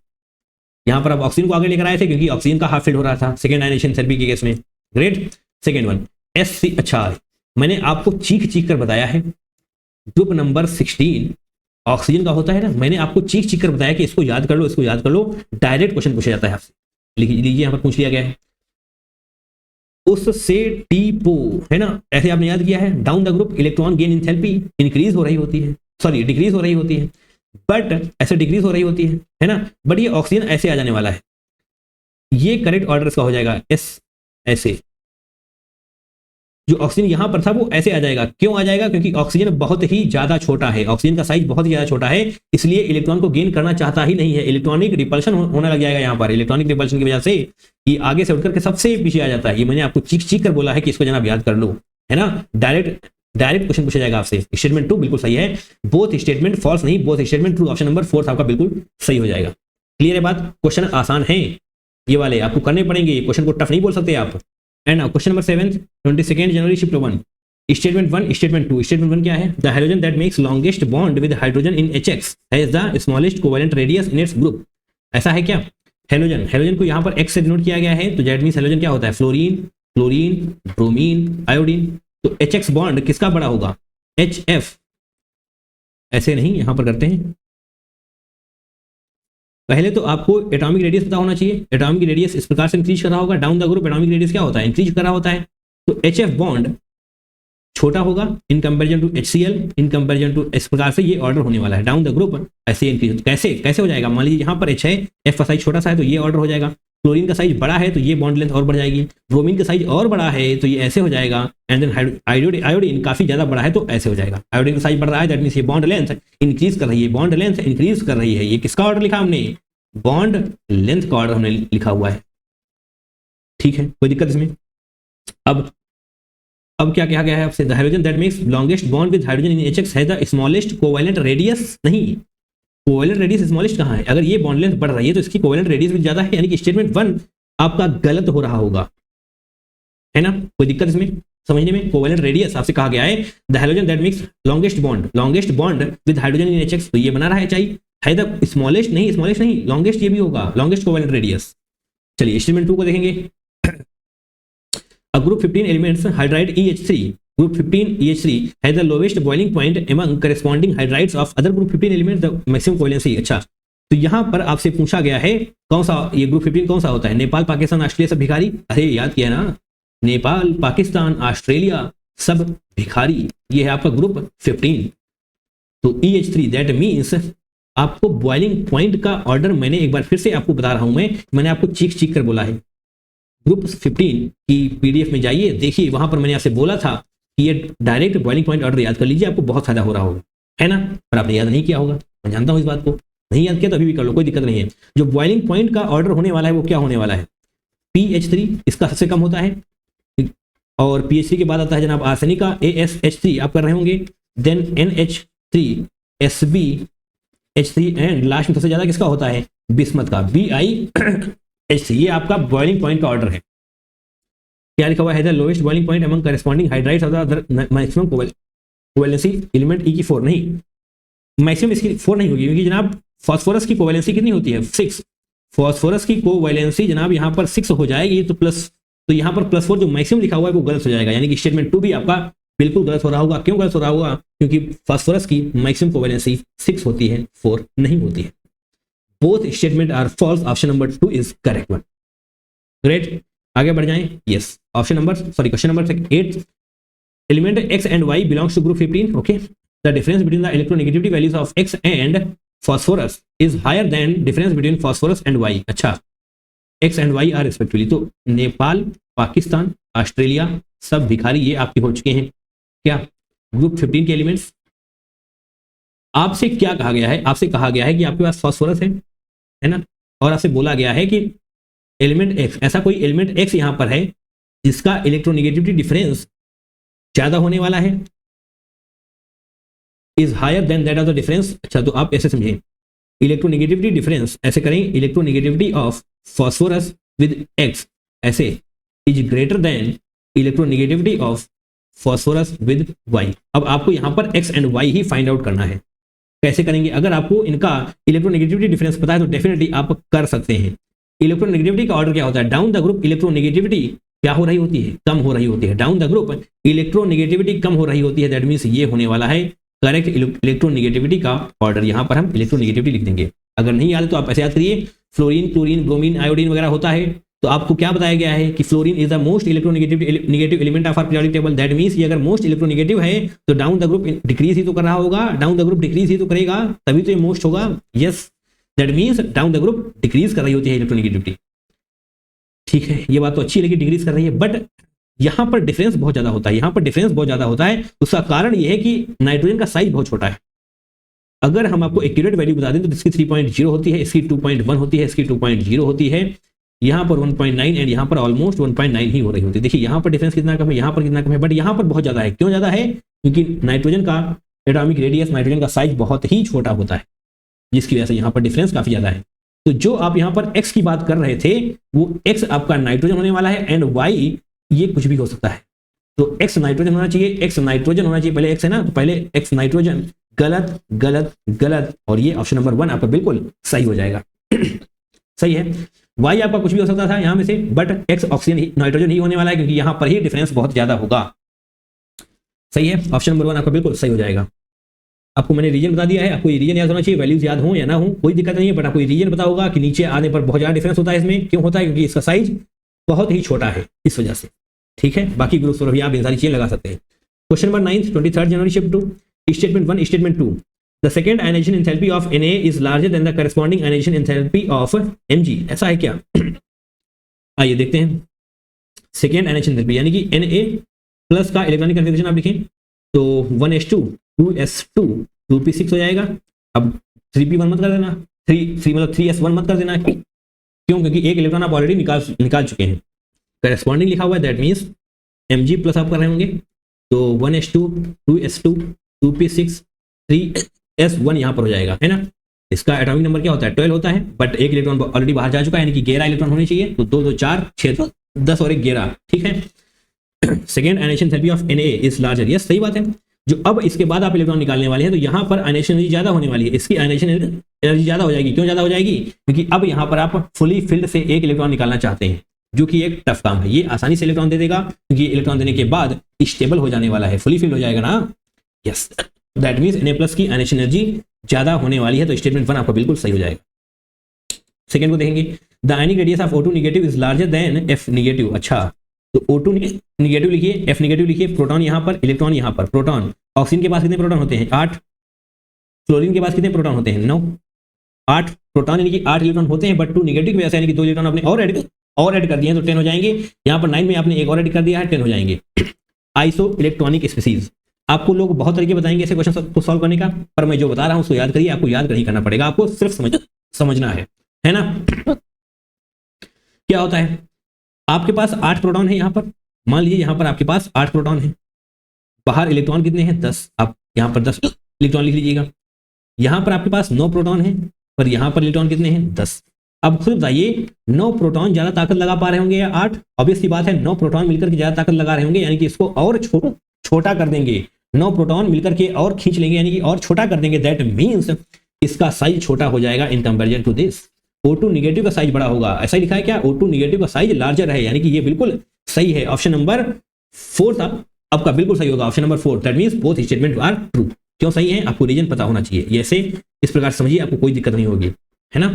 यहाँ पर आप ऑक्सीजन को आगे लेकर आए थे, क्योंकि ऑक्सीजन का हाफ फिल हो रहा था सेकेंड आयनेशन थेरेपी के केस में, ग्रेट। सेकेंड वन SC, अच्छा मैंने आपको चीख कर बताया है, ग्रुप नंबर 16 ऑक्सीजन का होता है ना, मैंने आपको चीख कर बताया कि इसको याद कर लो, इसको याद कर लो, डायरेक्ट क्वेश्चन पूछा जाता है आपसे, लीजिए यहाँ पर पूछ लिया गया है, उससे टीपो, है ना, ऐसे आपने याद किया है, down the group electron gain enthalpy increase हो रही होती है, सॉरी डिक्रीज हो रही होती है, बट ऐसे डिक्रीज हो रही होती है ना, बट ये ऑक्सीजन ऐसे आ जाने वाला है, ये करेक्ट ऑर्डर इसका हो जाएगा S, ऐसे जो ऑक्सीजन यहां पर था वो ऐसे आ जाएगा, क्यों आ जाएगा, क्योंकि ऑक्सीजन बहुत ही ज्यादा छोटा है, ऑक्सीजन का साइज बहुत ही ज्यादा छोटा है, इसलिए इलेक्ट्रॉन को गेन करना चाहता ही नहीं है, इलेक्ट्रॉनिक रिपल्शन होने लग जाएगा यहाँ पर, इलेक्ट्रॉनिक रिपल्शन की वजह से ये आगे से उठकर के सबसे पीछे आ जाता है, ये मैंने आपको चीख कर बोला है कि इसको जनाब याद कर लो, है ना, डायरेक्ट डायरेक्ट क्वेश्चन पूछा जाएगा आपसे। स्टेटमेंट 2 बिल्कुल सही है, बोथ स्टेटमेंट फॉल्स नहीं, both statement true, option number 4 आपका बिल्कुल सही हो जाएगा। क्लियर है बात? क्वेश्चन आसान है ये वाले, आपको करने पड़ेंगे, क्वेश्चन को टफ नहीं बोल सकते आप। And question number 7, 22 January shift 1, statement 1 statement 2। Statement 1 क्या है? The hydrogen that makes longest bond with hydrogen in HX has the smallest covalent radius in its group. ऐसा है क्या? हेलोजन, हेलोजन को यहाँ पर X से डिनोट किया गया है, तो दैट मींस हेलोजन क्या होता है? Fluorine, chlorine, bromine, iodine. तो HX बॉन्ड किसका बड़ा होगा? HF। ऐसे नहीं, यहां पर करते हैं, पहले तो आपको एटॉमिक रेडियस पता होना चाहिए। एटॉमिक रेडियस इस प्रकार से इंक्रीज कर रहा होगा, down the group atomic radius क्या होता है? इंक्रीज कर रहा होता है। तो HF बॉन्ड छोटा होगा in comparison to HCl, in comparison to, इस प्रकार से ये ऑर्डर होने वाला है डाउन द ग्रुप ऐसे इंक्रीज। कैसे कैसे हो जाएगा? मान लीजिए यहाँ पर H है, F का साइज छोटा सा है तो ये ऑर्डर हो जाएगा। क्लोरीन का साइज बड़ा है तो ये बॉन्ड लेंथ और बढ़ जाएगी। ब्रोमीन का साइज और बड़ा है तो ये ऐसे हो जाएगा। एंड देन आयोडीन काफी ज्यादा बड़ा है तो ऐसे हो जाएगा। आयोडीन का साइज बढ़ रहा है, दैट मींस ये बॉन्ड लेंथ इंक्रीज कर रही है, बॉन्ड लेंथ इंक्रीज कर रही है। ये किसका ऑर्डर लिखा हमने? बॉन्ड लेंथ का ऑर्डर हमने लिखा हुआ है। ठीक है, कोई दिक्कत इसमें? अब क्या कहा गया है आपसे? The hydrogen that makes longest bond with hydrogen in HX has the smallest covalent radius. नहीं, कोवेलेंट रेडियस स्मॉलेस्ट कहाँ है? अगर ये बॉन्ड लेंथ बढ़ रही है तो इसकी कोवेलेंट रेडियस भी ज्यादा है, यानी कि स्टेटमेंट 1 आपका गलत हो रहा होगा, है ना? कोई दिक्कत इसमें समझने में? कोवेलेंट रेडियस आपसे कहा गया है the hydrogen that makes longest bond with hydrogen in HX, तो ये बना रहा है चाहिए है द स्मॉलेस्ट नहीं, लॉन्गेस्ट ये भी होगा, लॉन्गेस्ट कोवेलेंट रेडियस। चलिए स्टेटमेंट 2 को देखेंगे। A group 15 elements hydride EH3, group 15 EH3 has the lowest boiling point among corresponding hydrides of other group 15 elements, the maximum covalency। अच्छा, तो यहां पर आपसे पूछा गया है कौन सा ये ग्रुप 15 कौन सा होता है? नेपाल, पाकिस्तान, ऑस्ट्रेलिया सब भिखारी। अरे याद किया ना, नेपाल, पाकिस्तान, ऑस्ट्रेलिया सब भिखारी, ये है आपका ग्रुप 15। तो EH3 दैट मीन्स आपको बॉइलिंग पॉइंट का ऑर्डर मैंने एक बार फिर से आपको बता रहा हूं, मैंने आपको चीख कर बोला है। ग्रुप 15 की PDF में जाइए, देखिए वहां पर मैंने आपसे बोला था कि ये डायरेक्ट बॉइलिंग पॉइंट ऑर्डर याद कर लीजिए, आपको बहुत फायदा हो रहा होगा, है ना? पर आपने याद नहीं किया होगा, मैं जानता हूं इस बात को, नहीं याद किया तो अभी भी कर लो, कोई दिक्कत नहीं है। जो बॉइलिंग पॉइंट का ऑर्डर होने वाला है वो क्या होने वाला है? PH3 इसका सबसे कम होता है, और PH3 के बाद आता है जनाब आर्सेनिक का ASH3 आप कर रहे होंगे, then NH3 SbH3 and last में सबसे ज्यादा किसका होता है? बिस्मत का BiH3। ये आपका बॉइलिंग पॉइंट का ऑर्डर है। क्या लिखा हुआ है? The lowest boiling point among corresponding hydrides of the maximum covalency element E की 4 नहीं, मैक्सिमम इसकी 4 नहीं होगी, क्योंकि जनाब फास्फोरस की कोवेलेंसी कितनी होती है? 6। फास्फोरस की कोवेलेंसी जनाब यहाँ पर 6 हो जाएगी, तो प्लस, तो यहाँ पर +4 जो मैक्सिमम लिखा हुआ है वो गलत हो जाएगा, यानी कि स्टेटमेंट 2 भी आपका बिल्कुल गलत हो रहा होगा। क्यों गलत हो रहा होगा? क्योंकि फास्फोरस की मैक्सिमम कोवेलेंसी 6 होती है, 4 नहीं होती है। Both statement are false, option number 2 is correct one. Great, आगे बढ़ जाएं। Yes, question number 8, element X and Y belongs to group 15, okay, the difference between the electronegativity values of X and phosphorus is higher than difference between phosphorus and Y। अच्छा, X and Y are respectively, तो नेपाल, पाकिस्तान, ऑस्ट्रेलिया सब भिखारी ये आपके हो चुके हैं। क्या ग्रुप 15 के एलिमेंट्स? आपसे क्या कहा गया है? आपसे कहा गया है कि आपके पास फास्फोरस है ना, और आपसे बोला गया है कि एलिमेंट X, ऐसा कोई एलिमेंट X यहां पर है जिसका इलेक्ट्रोनेगेटिविटी डिफरेंस ज्यादा होने वाला है, is higher than that of the difference. अच्छा, तो आप ऐसे समझें, इलेक्ट्रोनेगेटिविटी डिफरेंस ऐसे करें, electronegativity of phosphorus with X ऐसे is greater than electronegativity of phosphorus with Y। अब आपको यहां पर X एंड Y ही फाइंड आउट करना है। कैसे करेंगे? अगर आपको इनका इलेक्ट्रोनेगेटिविटी डिफरेंस पता है तो डेफिनेटली आप कर सकते हैं। इलेक्ट्रोनेगेटिविटी का ऑर्डर क्या होता है? डाउन द ग्रुप इलेक्ट्रोनेगेटिविटी क्या हो रही होती है? कम हो रही होती है। डाउन द ग्रुप इलेक्ट्रोनेगेटिविटी कम हो रही होती है, दैट मींस ये होने वाला है करेक्ट इलेक्ट्रोनेगेटिविटी का ऑर्डर। यहां पर हम इलेक्ट्रोनेगेटिविटी लिख देंगे। अगर नहीं याद तो आप ऐसे याद करिए, फ्लोरीन, क्लोरीन, ब्रोमीन, आयोडीन वगैरह होता है, तो आपको क्या बताया गया है कि fluorine is the most electronegative element of our periodic table. That means ये अगर मोस्ट इलेक्ट्रोनेगेटिव है तो डाउन द ग्रुप डिक्रीज ही तो कर रहा होगा, डाउन द ग्रुप डिक्रीज ही तो करेगा, तभी तो ये मोस्ट होगा। Yes, that means down the group decrease कर रही होती है इलेक्ट्रोनेगेटिविटी। ठीक है, ये बात तो अच्छी लगी, डिक्रीज कर रही है, बट यहां पर डिफरेंस बहुत ज्यादा होता है। यहां पर डिफरेंस बहुत ज्यादा होता है, उसका कारण यह है कि नाइट्रोजन का साइज बहुत छोटा है। अगर हम आपको एक्यूरेट वैल्यू बता दें तो इसकी 3.0 होती है, इसकी 2.1 होती है, इसकी 2.0 होती है, यहाँ पर 1.9 एंड यहाँ पर ऑलमोस्ट 1.9 ही हो रही होती है। देखिए यहाँ पर डिफरेंस कितना कम है, यहाँ पर कितना कम है, बट यहाँ पर बहुत ज्यादा है। क्यों ज्यादा है? क्योंकि नाइट्रोजन का एटॉमिक रेडियस, नाइट्रोजन का साइज बहुत ही छोटा होता है, जिसकी वजह से यहाँ पर डिफरेंस काफी ज्यादा है। तो जो आप यहाँ पर x की बात कर रहे थे वो x आपका नाइट्रोजन होने वाला है एंड y ये कुछ भी हो सकता है। तो x नाइट्रोजन होना चाहिए, x नाइट्रोजन होना चाहिए, पहले x है ना, तो पहले x नाइट्रोजन, गलत गलत गलत, और ये ऑप्शन नंबर 1 आपका बिल्कुल सही हो जाएगा। सही है। y आपका कुछ भी हो सकता था यहाँ में से, बट x ऑक्सीजन नाइट्रोजन ही होने वाला है क्योंकि यहाँ पर ही डिफरेंस बहुत ज्यादा होगा। सही है, ऑप्शन नंबर 1 आपका बिल्कुल सही हो जाएगा। आपको मैंने रीजन बता दिया है, आपको ये रीजन याद होना चाहिए, वैल्यूज याद हो या ना हो कोई दिक्कत नहीं है, बट आपको रीजन पता होगा कि नीचे आने पर बहुत ज्यादा डिफरेंस होता है। इसमें क्यों होता है? क्योंकि इसका साइज बहुत ही छोटा है, इस वजह से। ठीक है, बाकी ग्रुप्स पर भी आप इन सारी चीजें लगा सकते हैं। क्वेश्चन नंबर 9, 23 जनवरी shift 2, statement 1, statement 2, the second ionisation enthalpy of Na is larger than the corresponding ionisation enthalpy of Mg। ऐसा है क्या? आइए देखते हैं। सेकेंड आयनाइजेशन एंथैल्पी यानी कि Na प्लस का इलेक्ट्रॉनिक कन्फिगरेशन आप लिखें तो 1s2 2s2 2p6 हो जाएगा। अब 3p1 मत कर देना, 3 मतलब 3s1 मत कर देना। क्यों? क्योंकि एक इलेक्ट्रॉन आप ऑलरेडी निकाल चुके हैं। करस्पॉन्डिंग लिखा हुआ है, दैट मीन्स Mg प्लस आप कर रहे होंगे, तो 1s2 2s2 2p6 3s1 यहाँ पर हो जाएगा, है ना। इसका एटॉमिक नंबर क्या होता है? 12 होता है, बट एक इलेक्ट्रॉन ऑलरेडी बाहर जा चुका है, यानी कि 11 इलेक्ट्रॉन होने चाहिए, तो 2 2 4 6 तो 10 और 1 11। ठीक है। Second ionisation enthalpy of Na is larger, yes सही बात है। जो अब इसके बाद आप इलेक्ट्रॉन निकालने वाले हैं तो यहाँ पर आयनाइजेशन एनर्जी ज्यादा होने वाली है, इसकी आयनाइजेशन एनर्जी ज्यादा हो जाएगी। क्यों ज्यादा हो जाएगी? क्योंकि अब यहाँ पर आप फुली फिल्ड से एक इलेक्ट्रॉन निकालना चाहते हैं, जो कि एक टफ काम है। ये आसानी से इलेक्ट्रॉन दे देगा क्योंकि इलेक्ट्रॉन देने के बाद स्टेबल हो जाने वाला है, फुली फिल्ड हो जाएगा ना। Yes, that means Na plus की आयनाइजेशन एनर्जी ज्यादा होने वाली है, तो स्टेटमेंट 1 आपका बिल्कुल सही हो जाएगा। सेकंड को देखेंगे, the ionic radius of O2 negative is larger then F negative. अच्छा, तो O2 नेगेटिव लिखिए, F नेगेटिव लिखिए, प्रोटॉन यहाँ पर, इलेक्ट्रॉन यहाँ पर। प्रोटॉन, ऑक्सीजन के पास कितने प्रोटॉन होते हैं? 8। फ्लोरीन के पास कितने प्रोटॉन होते हैं? 9। 8 प्रोटॉन यानी कि 8 इलेक्ट्रॉन होते हैं, बट 2 नेगेटिव की वजह से यानी कि 2 इलेक्ट्रॉन आपने और ऐड कर दिए हैं, तो 10 हो जाएंगे। यहाँ पर 9 में आपने एक और ऐड कर दिया है, 10 हो जाएंगे। आइसो इलेक्ट्रॉनिक स्पीसीज, आपको लोग बहुत तरीके बताएंगे ऐसे क्वेश्चन को सॉल्व करने का, पर मैं जो बता रहा हूँ उसको याद करिए, आपको याद नहीं करना पड़ेगा, आपको सिर्फ समझना है ना। क्या होता है? आपके पास 8 प्रोटॉन है यहाँ पर, मान लीजिए यहाँ पर आपके पास 8 प्रोटॉन है, बाहर इलेक्ट्रॉन कितने हैं? 10। आप यहाँ पर 10 इलेक्ट्रॉन लिख लीजिएगा। यहाँ पर आपके पास 9 प्रोटॉन है, पर यहाँ पर इलेक्ट्रॉन कितने हैं? 10। अब खुद बताइए, 9 प्रोटॉन ज्यादा ताकत लगा पा रहे होंगे या 8? ऑब्वियस सी बात है, 9 प्रोटॉन मिलकर के ज्यादा ताकत लगा रहे होंगे, यानी कि इसको और छोटा कर देंगे। 9 प्रोटॉन मिलकर के और खींच लेंगे, यानी कि और छोटा कर देंगे। दैट मीन्स इसका साइज छोटा हो जाएगा in comparison to this. O2 negative का साइज बड़ा होगा, ऐसा ही लिखा है क्या? O2 नेगेटिव का साइज लार्जर है, यानी कि ये बिल्कुल सही है। ऑप्शन नंबर 4 था आपका, बिल्कुल सही होगा option number 4। That means both statement are true. क्यों सही है? आपको रीजन पता होना चाहिए। ऐसे इस प्रकार समझिए, आपको कोई दिक्कत नहीं होगी, है ना।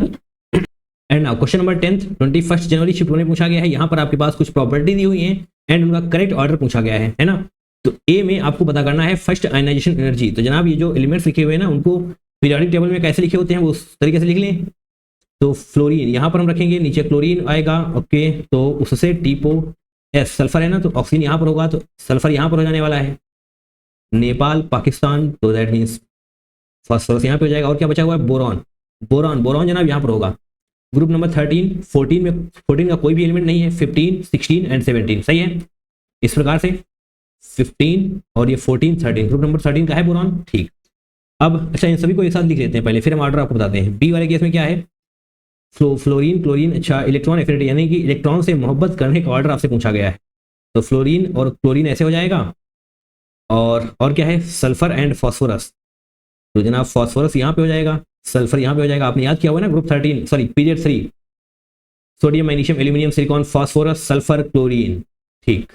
And now question number 10, 21 January shift होने पूछा गया है। यहाँ पर आपके पास कुछ प्रॉपर्टी दी हुई है एंड उनका करेक्ट ऑर्डर पूछा गया है ना। तो ए में आपको पता करना है फर्स्ट आयनाइजेशन एनर्जी। तो जनाब ये जो एलिमेंट्स लिखे हुए हैं ना, उनको पीरियोडिक टेबल में कैसे लिखे होते हैं वो उस तरीके से लिख लें। तो फ्लोरीन यहाँ पर हम रखेंगे, नीचे क्लोरीन आएगा, ओके, तो उससे टीपो एस सल्फर है ना, तो ऑक्सीजन यहाँ पर होगा, तो सल्फर यहाँ पर हो जाने वाला है। नेपाल पाकिस्तान, तो दैट मीन्स फास्फोरस यहाँ पे हो जाएगा। और क्या बचा हुआ है? बोरॉन। बोरॉन जनाब यहाँ पर होगा। ग्रुप नंबर 13, 14 में 14 का कोई भी एलिमेंट नहीं है। 15, 16 एंड 17 सही है। इस प्रकार से 15 और ये 14, 13, ग्रुप नंबर 13 का है बोरॉन। ठीक, अब अच्छा इन सभी को एक साथ लिख लेते हैं पहले, फिर हम ऑर्डर आपको बताते हैं। बी वाले केस में क्या है? फ्लोरीन क्लोरीन, अच्छा इलेक्ट्रॉन एफिनिटी यानी कि इलेक्ट्रॉन से मोहब्बत करने का ऑर्डर आपसे पूछा गया है। तो फ्लोरीन और क्लोरीन ऐसे हो जाएगा। और क्या है? सल्फर एंड फॉस्फोरस, तो जनाब फॉस्फोरस यहाँ पे हो जाएगा, सल्फर यहाँ पे हो जाएगा। आपने याद किया हुआ ना group 13 sorry period 3, sodium magnesium aluminium silicon phosphorus sulphur chlorine. ठीक,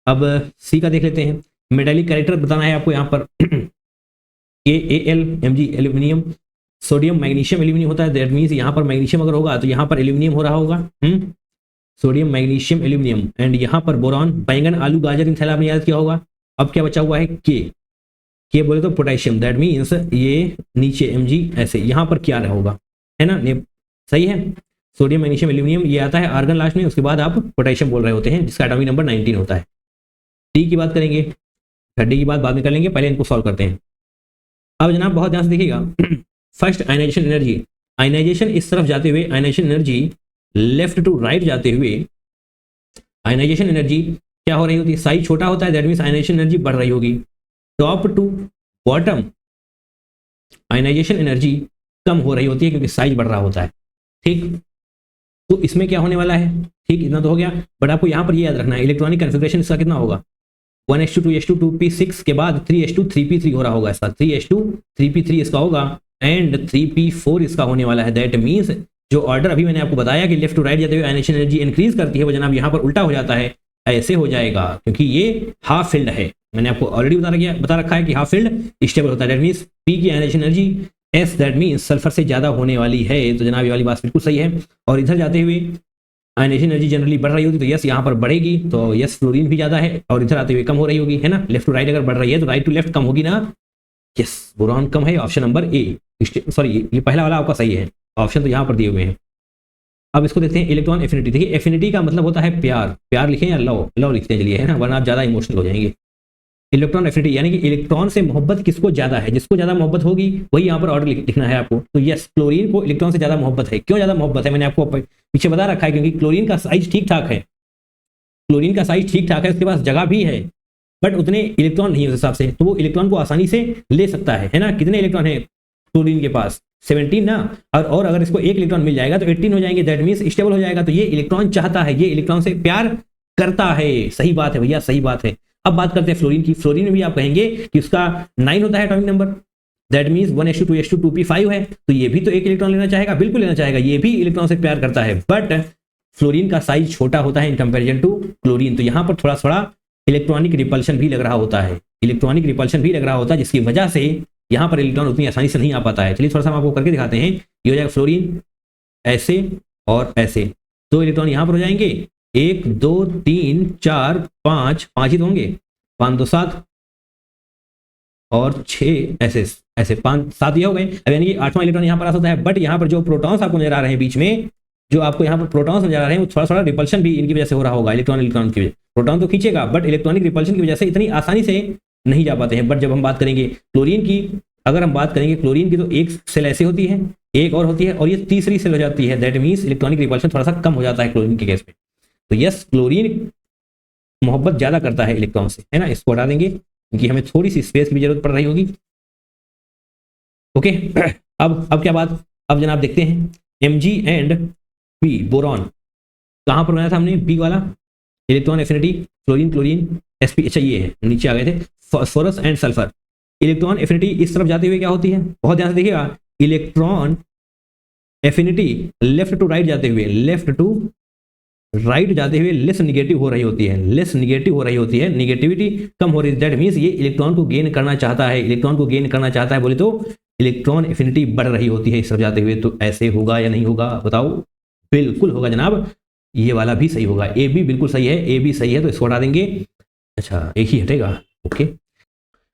अब सी का देख लेते हैं। मेटालिक कैरेक्टर बताना है आपको यहाँ पर। AAl Mg aluminium, sodium magnesium aluminium होता है, दैट मीन्स यहाँ पर मैग्नीशियम अगर होगा तो यहाँ पर एल्यूमिनियम हो रहा होगा। सोडियम मैग्नीशियम एल्यूमिनियम, एंड यहाँ पर बोरॉन, बैंगन आलू गाजर इन थैला आपने याद किया होगा। अब क्या बचा हुआ है? के बोले तो पोटेशियम, दैट मीन्स ये नीचे Mg ऐसे, यहाँ पर क्या रहा होगा, है ना। सही है, सोडियम मैग्नीशियम एल्यूमिनियम ये आता है आर्गन लास्ट में, उसके बाद आप पोटेशियम बोल रहे होते हैं, जिसका एटॉमिक नंबर 19 होता है। डी की बात करेंगे, डी की बात बाद में कर लेंगे, पहले इनको सॉल्व करते हैं। अब जनाब बहुत ध्यान से देखिएगा, फर्स्ट आयनाइजेशन एनर्जी, आयनाइजेशन इस तरफ जाते हुए, ionisation energy left to right जाते हुए, आयनाइजेशन एनर्जी क्या हो रही होती है? साइज छोटा होता है, दैट मीन्स आयनाइजेशन एनर्जी बढ़ रही होगी। Top to bottom ionisation energy कम हो रही होती है क्योंकि साइज बढ़ रहा होता है। ठीक, तो इसमें क्या होने वाला है, ठीक इतना तो हो गया, बट आपको यहाँ पर ये याद रखना है इलेक्ट्रॉनिक कन्फिग्रेशन इसका कितना होगा, 1:2 2p6 के बाद 3:2 3p3 हो रहा होगा इसका, 3:2 3p3 इसका होगा एंड 3p4 इसका होने वाला है। दैट मीन्स जो ऑर्डर अभी मैंने आपको बताया कि लेफ्ट टू राइट जाते हुए आयनाइजेशन एनर्जी इंक्रीज करती है वो जनाब यहाँ पर उल्टा हो जाता है, ऐसे हो जाएगा क्योंकि ये हाफ फील्ड है। मैंने आपको ऑलरेडी बता रखा है कि हाफ फील्ड स्टेबल होता है। दैट मीन्स पी की ionisation energy S that means sulphur से ज्यादा होने वाली है, तो जनाब ये वाली बात बिल्कुल सही है। और इधर जाते हुए आयनाइजेशन एनर्जी जनरली बढ़ रही होगी तो यस यहाँ पर बढ़ेगी, तो यस फ्लोरीन भी ज्यादा है, और इधर आते हुए कम हो रही होगी, है ना। लेफ्ट टू राइट अगर बढ़ रही है तो राइट टू लेफ्ट कम होगी ना, यस बोरॉन कम है, ऑप्शन नंबर ए, सॉरी ये पहला वाला आपका सही है, ऑप्शन तो यहाँ पर दिए हुए हैं। अब इसको देखते हैं इलेक्ट्रॉन एफिनिटी। देखिए एफिनिटी का मतलब होता है प्यार, प्यार लिखें या लव, लव लिखते हैं चलिए, है ना, वरना आप ज्यादा इमोशनल हो जाएंगे। इलेक्ट्रॉन एफिनिटी यानी कि इलेक्ट्रॉन से मोहब्बत किसको ज्यादा है, जिसको ज्यादा मोहब्बत होगी वही यहाँ पर ऑर्डर लिखना है आपको। तो यस क्लोरीन को इलेक्ट्रॉन से ज्यादा मोहब्बत है। क्यों ज्यादा मोहब्बत है मैंने आपको पीछे बता रखा है, क्योंकि क्लोरीन का साइज ठीक ठाक है, क्लोरीन का साइज ठीक ठाक है, उसके पास जगह भी है बट उतने इलेक्ट्रॉन नहीं है उस हिसाब से, तो वो इलेक्ट्रॉन को आसानी से ले सकता है ना। कितने इलेक्ट्रॉन है क्लोरीन के पास, 17 ना, और अगर इसको एक इलेक्ट्रॉन मिल जाएगा तो 18 हो जाएंगे, दैट मीन्स स्टेबल हो जाएगा। तो ये इलेक्ट्रॉन चाहता है, ये इलेक्ट्रॉन से प्यार करता है। सही बात है भैया, सही बात है। अब बात करते हैं फ्लोरीन की। फ्लोरीन में भी आप कहेंगे कि उसका 9 होता है atomic number, that means 1:2 2p5 है, तो ये भी तो एक इलेक्ट्रॉन लेना चाहेगा, बिल्कुल लेना चाहेगा, ये भी इलेक्ट्रॉन से प्यार करता है, बट फ्लोरीन का साइज छोटा होता है इन कंपेरिजन टू क्लोरीन। तो यहाँ पर थोड़ा थोड़ा इलेक्ट्रॉनिक रिपल्शन भी लग रहा होता है, इलेक्ट्रॉनिक रिपल्शन भी लग रहा होता है, जिसकी वजह से यहाँ पर इलेक्ट्रॉन उतनी आसानी से नहीं आ पाता है। चलिए थोड़ा सा हम आपको करके दिखाते हैं। ये हो जाएगा फ्लोरीन ऐसे और ऐसे, 2 इलेक्ट्रॉन यहाँ पर हो जाएंगे, 1 2 3 4 5 5 ही तो होंगे, 5 2 7 और 6 ऐसे ऐसे 5 7 ये हो गए। अब यानी कि 8वां इलेक्ट्रॉन यहाँ पर आ सकता है, बट यहाँ पर जो प्रोटॉन्स आपको नजर आ रहे हैं बीच में, जो आपको यहाँ पर प्रोटॉन्स नजर आ रहे हैं, वो थोड़ा थोड़ा रिपल्शन भी इनकी वजह से हो रहा होगा, इलेक्ट्रॉन की वजह। प्रोटॉन तो खींचेगा बट इलेक्ट्रॉनिक रिपल्शन की वजह से इतनी आसानी से नहीं जा पाते हैं। बट जब हम बात करेंगे क्लोरीन की, अगर हम बात करेंगे क्लोरीन की, तो एक सेल ऐसे होती है, एक और होती है, और ये तीसरी सेल हो जाती है, दैट मीन्स इलेक्ट्रॉनिक रिपल्शन थोड़ा सा कम हो जाता है क्लोरीन के केस में। तो यस क्लोरीन मोहब्बत ज्यादा करता है इलेक्ट्रॉन से, है ना। इसको हटा देंगे क्योंकि हमें थोड़ी सी स्पेस की भी जरूरत पड़ रही होगी। ओके अब क्या बात, अब जनाब देखते हैं Mg एंड बी बोरॉन कहां पर बनाया था हमने, बी वाला electron affinity, fluorine chlorine sp, अच्छा ये है, नीचे आ गए थे, phosphorus and sulphur. Electron affinity इस तरफ जाते हुए क्या होती है, बहुत ध्यान से देखिएगा, electron affinity left to right जाते हुए, लेफ्ट टू राइट जाते हुए लेस निगेटिव हो रही होती है, लेस निगेटिव हो रही होती है, निगेटिविटी कम हो रही है। दैट मीन्स ये इलेक्ट्रॉन को गेन करना चाहता है, इलेक्ट्रॉन को गेन करना चाहता है, बोले तो इलेक्ट्रॉन एफिनिटी बढ़ रही होती है इस तरफ जाते हुए। तो ऐसे होगा या नहीं होगा बताओ, बिल्कुल होगा जनाब, ये वाला भी सही होगा, ए भी बिल्कुल सही है, ए भी सही है, तो इसको हटा देंगे। अच्छा एक ही हटेगा, ओके।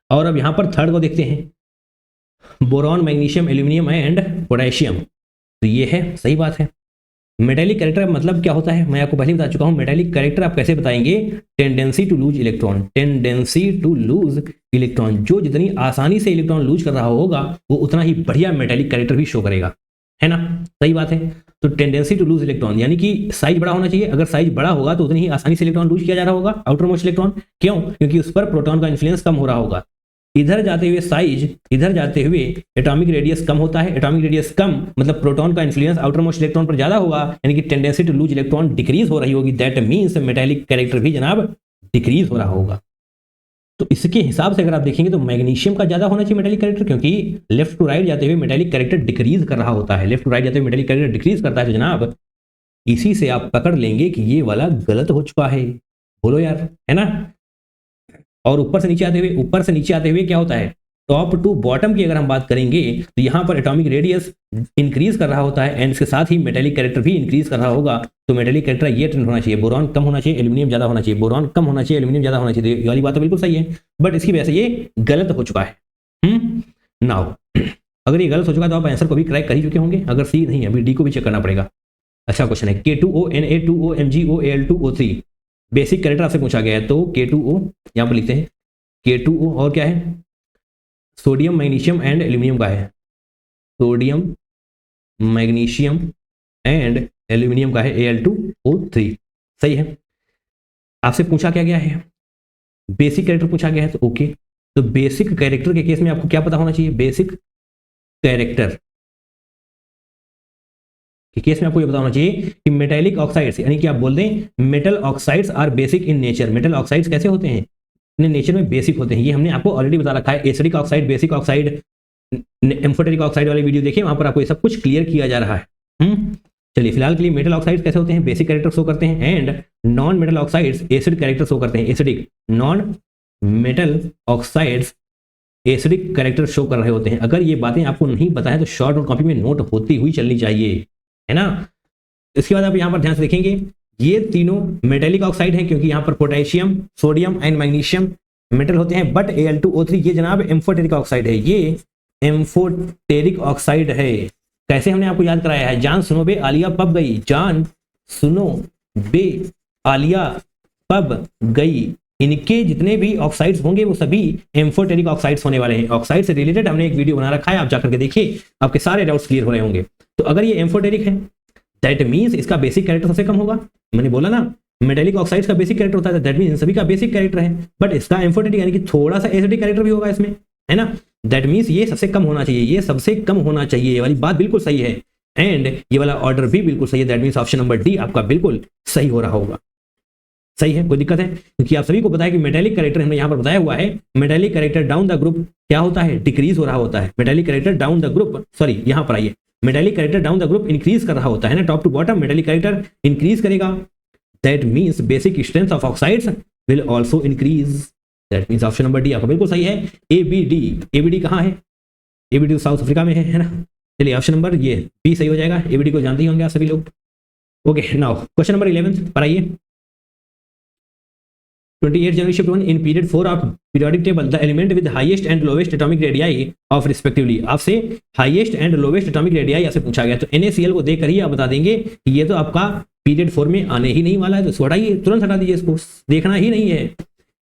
और अब यहाँ पर थर्ड को देखते हैं, boron magnesium aluminium and potassium. तो ये है, सही बात है। मेटेलिक कैरेक्टर मतलब क्या होता है मैं आपको पहले बता चुका हूं। मेटेलिक कैरेक्टर आप कैसे बताएंगे, tendency to lose electron, tendency to lose electron, जो जितनी आसानी से इलेक्ट्रॉन लूज कर रहा होगा वो उतना ही बढ़िया मेटेलिक कैरेक्टर भी शो करेगा, है ना, सही बात है। तो टेंडेंसी टू लूज इलेक्ट्रॉन यानी कि साइज बड़ा होना चाहिए, अगर साइज बड़ा होगा तो उतनी ही आसानी से इलेक्ट्रॉन लूज किया जा रहा होगा, आउटर मोस्ट इलेक्ट्रॉन। क्यों, क्योंकि उस पर प्रोटॉन का इन्फ्लुएंस कम हो रहा होगा। इधर जाते हुए साइज, इधर जाते हुए एटॉमिक रेडियस कम होता है, एटॉमिक रेडियस कम मतलब प्रोटॉन का इन्फ्लुएंस आउटर मोस्ट इलेक्ट्रॉन पर ज्यादा होगा, यानी कि tendency to lose electron decrease हो रही होगी, दैट मींस मेटेलिक कैरेक्टर भी जनाब डिक्रीज हो रहा होगा। तो इसके हिसाब से अगर आप देखेंगे तो मैग्नीशियम का ज्यादा होना चाहिए मेटेलिक कैरेक्टर, क्योंकि लेफ्ट टू राइट जाते हुए मेटेलिक कैरेक्टर डिक्रीज कर रहा होता है, लेफ्ट टू राइट जाते हुए मेटेलिक कैरेक्टर डिक्रीज करता है। तो जनाब इसी से आप पकड़ लेंगे कि ये वाला गलत हो चुका है, बोलो यार, है ना। और ऊपर से नीचे आते हुए, ऊपर से नीचे आते हुए क्या होता है, टॉप टू बॉटम की अगर हम बात करेंगे तो यहाँ पर एटॉमिक रेडियस इंक्रीज कर रहा होता है एंड इसके साथ ही मेटेलिक कैरेक्टर भी इंक्रीज कर रहा होगा। तो मेटेलिक कैरेक्टर ये ट्रेंड होना चाहिए, बोरॉन कम होना चाहिए, एल्यूमिनियम ज्यादा होना चाहिए, बोरॉन कम होना चाहिए, एल्यूमिनियम ज्यादा होना चाहिए। ये वाली बात तो बिल्कुल सही है, बट इसकी वजह से ये गलत हो चुका है। नाउ अगर ये गलत हो चुका तो आप आंसर को भी क्रैक कर ही चुके होंगे, अगर सी नहीं है अभी डी को भी चेक करना पड़ेगा। अच्छा क्वेश्चन है, K2O Na2O MgOAl2O3 basic character आपसे पूछा गया है, तो K2O यहाँ पर लिखते हैं, K2O और क्या है, सोडियम मैग्नीशियम एंड एल्यूमिनियम का है, सोडियम मैग्नीशियम एंड एल्यूमिनियम का है Al2O3, सही है। आपसे पूछा क्या गया है, बेसिक कैरेक्टर पूछा गया है, तो ओके। तो बेसिक कैरेक्टर के केस में आपको क्या पता होना चाहिए, बेसिक कैरेक्टर के केस में आपको ये पता होना चाहिए कि मेटेलिक ऑक्साइड्स, यानी कि आप बोल दें metal oxides are basic in nature. Metal oxides कैसे होते हैं, अपने नेचर में बेसिक होते हैं। ये हमने आपको ऑलरेडी बता रखा है, acidic oxide, basic oxide, amphoteric oxide वाली वीडियो देखिए, वहां पर आपको ये सब कुछ क्लियर किया जा रहा है। चलिए फिलहाल के लिए मेटल ऑक्साइड्स कैसे होते हैं, बेसिक कैरेक्टर शो करते हैं, and non metal oxides acid character show करते हैं। Acidic non metal oxides acidic character show कर रहे होते हैं। अगर ये बातें आपको नहीं पता है तो शॉर्ट नोट कॉपी में नोट होती हुई चलनी चाहिए, है ना। इसके बाद आप यहाँ पर ध्यान से देखेंगे, ये तीनों मेटेलिक ऑक्साइड हैं क्योंकि यहाँ पर potassium, sodium and magnesium metal होते हैं। बट Al2O3 ये जनाब एम्फोटेरिक ऑक्साइड है, ये एम्फोटेरिक ऑक्साइड है। कैसे हमने आपको याद कराया है, जान सुनो बे आलिया पब गई, जान सुनो बे आलिया पब गई। इनके जितने भी ऑक्साइड्स होंगे वो सभी एम्फोटेरिक ऑक्साइड्स होने वाले हैं। ऑक्साइड से रिलेटेड हमने एक वीडियो बना रखा है, आप जाकर के देखिए, आपके सारे डाउट्स क्लियर हो रहे होंगे। तो अगर ये एम्फोटेरिक है दैट मीन्स इसका बेसिक कैरेक्टर सबसे कम होगा। मैंने बोला ना मेटेलिक ऑक्साइड्स का बेसिक कैरेक्टर होता है, दैट मीन्स सभी का बेसिक कैरेक्टर है, बट इसका एम्फोटेरिक यानी कि थोड़ा सा एसिडिक कैरेक्टर भी होगा इसमें, है ना। दैट मीन्स ये सबसे कम होना चाहिए, ये सबसे कम होना चाहिए, ये वाली बात बिल्कुल सही है, एंड ये वाला ऑर्डर भी बिल्कुल सही है। That means option number D आपका बिल्कुल सही हो रहा होगा। सही है, कोई दिक्कत है, क्योंकि आप सभी को पता है कि मेटेलिक कैरेक्टर हमने यहाँ पर बताया हुआ है, metallic character down the group क्या होता है, डिक्रीज हो रहा होता है। Metallic character down the group, sorry यहाँ पर आइए, metallic character down the group increase कर रहा होता है ना, top to bottom metallic character increase करेगा। That means basic strength of oxides will also increase. That means option number D आपका बिल्कुल सही है। एबीडी, एबीडी कहाँ है, एबीडी साउथ अफ्रीका में है ना। चलिए ऑप्शन नंबर ये बी सही हो जाएगा, एबीडी को जानते ही होंगे आप सभी लोग। ओके नाउ क्वेश्चन नंबर 11 पर आइए। 28 January shift 1 in period 4 of periodic table the element with highest and lowest atomic radii of respectively। आपसे highest and lowest atomic radii आपसे पूछा गया, तो NaCl को देखकर ही आप बता देंगे कि ये तो आपका पीरियड 4 में आने ही नहीं वाला है, तो इसको हटाइए, तुरंत हटा दीजिए, इसको देखना ही नहीं है।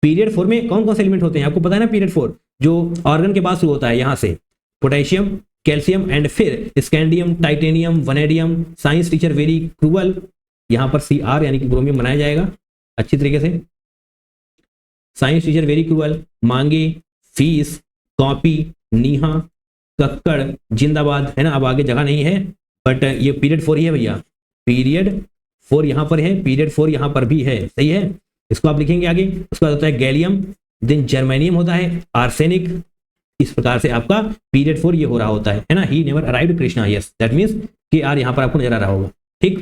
पीरियड 4 में कौन कौन से एलिमेंट होते हैं आपको पता है ना। पीरियड 4 जो ऑर्गन के बाद शुरू होता है, यहाँ से पोटेशियम, कैल्शियम एंड फिर scandium, titanium, vanadium. Science teacher very cruel, यहाँ पर Cr यानी कि ब्रोमियम बनाया जाएगा अच्छी तरीके से। साइंस टीचर वेरी क्रूअल, मांगे, फीस, कॉपी, नीहा, कक्कड़, जिंदाबाद, है ना। अब आगे जगह नहीं है, बट ये पीरियड 4 ही है भैया, पीरियड 4 यहाँ पर है, पीरियड 4 यहाँ पर भी है, सही है। इसको आप लिखेंगे आगे। उसके बाद होता है गैलियम, देन जर्मेनियम होता है, आर्सेनिक। इस प्रकार से आपका पीरियड 4 ये हो रहा होता है ना। He never arrived Krishna, yes, that means कि आर यहाँ पर आपको नजर आ रहा होगा। ठीक,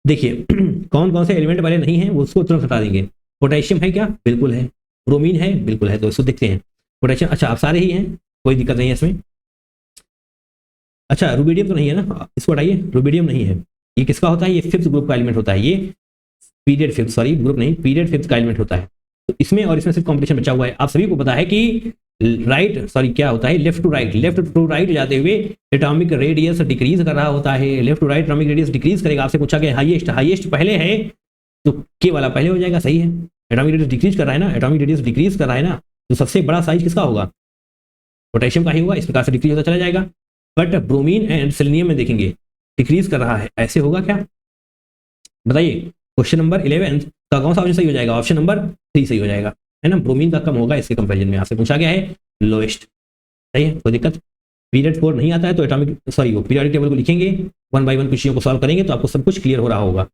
देखिए कौन कौन से एलिमेंट वाले नहीं है वो उसको तुरंत हटा देंगे। पोटेशियम है क्या, बिल्कुल है। ब्रोमीन है, बिल्कुल है, तो इसको देखते हैं। पोटेशियम, अच्छा आप सारे ही हैं, कोई दिक्कत नहीं है इसमें। अच्छा रुबिडियम तो नहीं है ना, इसको हटाइए, रुबिडियम नहीं है। ये किसका होता है, ये 5th ग्रुप का एलिमेंट होता है, ये पीरियड 5th, सॉरी ग्रुप नहीं, पीरियड 5th का एलिमेंट होता है। तो इसमें और इसमें सिर्फ कॉम्पिटिशन बचा हुआ है। आप सभी को पता है कि राइट, सॉरी क्या होता है, लेफ्ट टू राइट जाते हुए एटॉमिक रेडियस डिक्रीज कर रहा होता है। Left to right atomic radius decrease करेगा। आपसे पूछा गया हाईएस्ट पहले है तो के वाला पहले हो जाएगा, सही है। एटॉमिक रेडियस डिक्रीज कर रहा है ना, एटॉमिक रेडियस डिक्रीज कर रहा है ना, तो सबसे बड़ा साइज किसका होगा, पोटेशियम का ही होगा। इस प्रकार से डिक्रीज होता चला जाएगा। बट ब्रोमीन एंड सेलेनियम में देखेंगे डिक्रीज कर रहा है, ऐसे होगा क्या, बताइए। क्वेश्चन नंबर 11 का कौन सा ऑप्शन सही हो जाएगा, ऑप्शन नंबर 3 सही हो जाएगा, है ना। ब्रोमीन का कम होगा इसके कंपेरिजन में। आपसे पूछा गया है लोएस्ट, सही है, कोई दिक्कत। पीरियड 4 नहीं आता है तो एटॉमिक वो पीरियोडिक टेबल को लिखेंगे, 1 बाय 1 क्वेश्चन को सॉल्व करेंगे तो आपको सब कुछ क्लियर हो रहा होगा।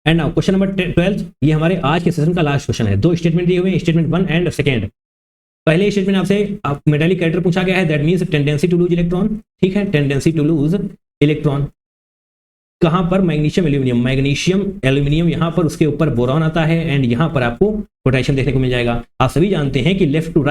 एंड नाउ क्वेश्चन नंबर 12, ये हमारे आज के सेशन का लास्ट क्वेश्चन है। 2 स्टेटमेंट दिए हुए हैं, स्टेटमेंट 1 एंड सेकंड। पहले स्टेटमेंट आपसे मेटालिक कैरेक्टर पूछा गया है, that means tendency to lose electron, ठीक है, टेंडेंसी टू लूज इलेक्ट्रॉन। कहां पर, मैग्नीशियम एल्यूमिनियम, मैग्नीशियम एल्यूमिनियम, यहां पर उसके ऊपर बोरॉन आता है एंड यहां पर आपको पोटेशियम देखने को मिल जाएगा। आप सभी जानते हैं कि left to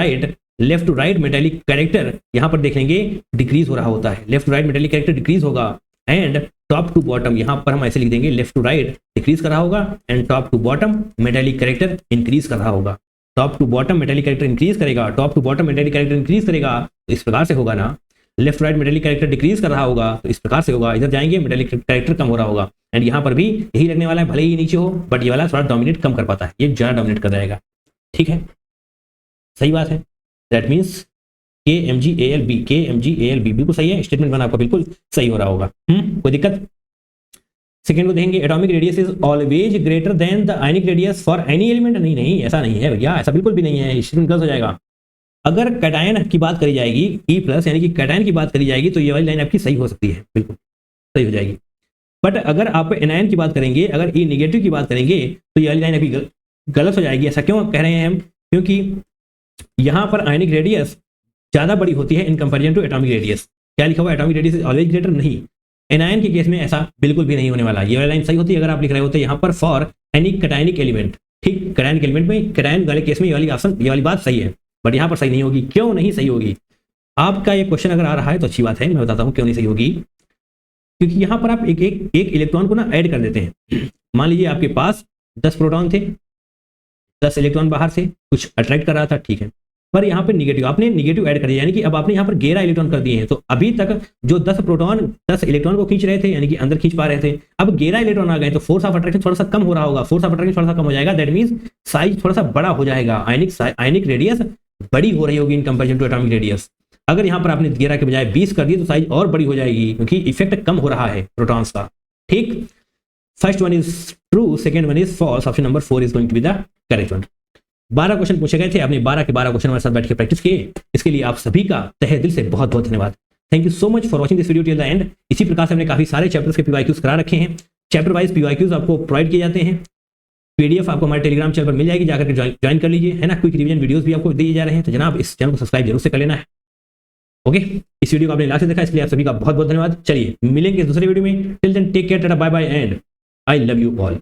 right metallic character यहां पर देख लेंगे डिक्रीज हो रहा होता है। Left to right metallic character decrease होगा एंड टॉप टू बॉटम यहां पर हम ऐसे लिख देंगे, लेफ्ट टू राइट डिक्रीज कर रहा होगा and top to bottom metallic character increase कर रहा होगा। Top to bottom metallic character increase करेगा, top to bottom metallic character increase करेगा, तो इस प्रकार से होगा ना। Left right metallic character decrease कर रहा होगा तो इस प्रकार से होगा। इधर जाएंगे मेटालिक कैरेक्टर कम हो रहा होगा एंड यहाँ पर भी यही लगने वाला है, भले ही नीचे हो बट ये वाला थोड़ा डोमिनेट कम कर पाता है, ये ज्यादा डोमिनेट कर जाएगा, ठीक है, सही बात है। दैट मीन्स KMgAlB बिल्कुल सही है। स्टेटमेंट 1 आपका बिल्कुल सही हो रहा होगा, कोई दिक्कत। सेकंड को देखेंगे atomic radius is always greater than the ionic radius for any element. नहीं नहीं, ऐसा नहीं है भैया, ऐसा बिल्कुल भी नहीं है, इसमें गलत हो जाएगा। अगर कैटायन की बात करी जाएगी ई प्लस यानी कि कैटायन की बात करी जाएगी तो ये वाली लाइन आपकी सही हो सकती है, बिल्कुल सही हो जाएगी। बट अगर आप एनायन की बात करेंगे, अगर ई नेगेटिव की बात करेंगे तो ये वाली लाइन आपकी गलत हो जाएगी। ऐसा क्यों कह रहे हैं हम? क्योंकि यहाँ पर आयनिक रेडियस ज़्यादा बड़ी होती है in comparison to atomic radius. क्या लिखा हुआ है? Atomic radius is always greater. नहीं, एनायन के केस में ऐसा बिल्कुल भी नहीं होने वाला। ये वाली लाइन सही होती है अगर आप लिख रहे होते यहाँ पर फॉर एनी कैटायनिक एलिमेंट। ठीक, कैटायनिक एलिमेंट में, कैटायन वाले केस में ये वाली ऑप्शन, ये वाली बात सही है, बट यहाँ पर सही नहीं होगी। क्यों नहीं सही होगी? आपका ये क्वेश्चन अगर आ रहा है तो अच्छी बात है, मैं बताता हूँ क्यों नहीं सही होगी। क्योंकि यहाँ पर आप एक इलेक्ट्रॉन को ना ऐड कर देते हैं। मान लीजिए आपके पास 10 प्रोटॉन थे, 10 इलेक्ट्रॉन बाहर से कुछ अट्रैक्ट कर रहा था, ठीक है, पर यहाँ पे निगेटिव, आपने निगेटिव ऐड कर दिया, यानी कि अब आपने यहाँ पर 11 इलेक्ट्रॉन कर दिए हैं। तो अभी तक जो 10 प्रोटॉन 10 इलेक्ट्रॉन को खींच रहे थे, यानी कि अंदर खींच पा रहे थे, अब 11 इलेक्ट्रॉन आ गए तो फोर्स ऑफ अट्रैक्शन थोड़ा सा कम हो रहा होगा, फोर्स ऑफ अट्रैक्शन थोड़ा सा कम हो जाएगा। दैट मींस साइज थोड़ा सा बड़ा हो जाएगा, आयनिक रेडियस बड़ी हो रही होगी in comparison to atomic radius. अगर यहाँ पर आपने 11 के बजाय 20 कर दिए तो साइज और बड़ी हो जाएगी, क्योंकि इफेक्ट कम हो रहा है प्रोटॉन्स का। ठीक, first one is true, second one is false. Option number 4 is going to be the correct one. 12 question पूछे गए थे, आपने 12 के 12 क्वेश्चन हमारे साथ बैठ के प्रैक्टिस किए। इसके लिए आप सभी का तहे दिल से बहुत बहुत धन्यवाद। Thank you so much for watching this video till the end. इसी प्रकार से हमने काफी सारे चैप्टर्स के पीवाईक्यूज करा रखे हैं। चैप्टर वाइज पीवाईक्यूज आपको प्रोवाइड किए जाते हैं। पीडीएफ आपको हमारे टेलीग्राम चैनल पर मिल जाएगी, जाकर के ज्वाइन कर लीजिए, है ना। क्विक रिवीजन वीडियोस भी आपको दिए जा रहे हैं, तो जनाब इस चैनल को सब्सक्राइब जरूर से कर लेना है। ओके, इस वीडियो को आपने लास्ट तक देखा, इसके लिए आप सभी का बहुत बहुत धन्यवाद। चलिए मिलेंगे दूसरे वीडियो में, till then take care, tata bye bye and I love you all.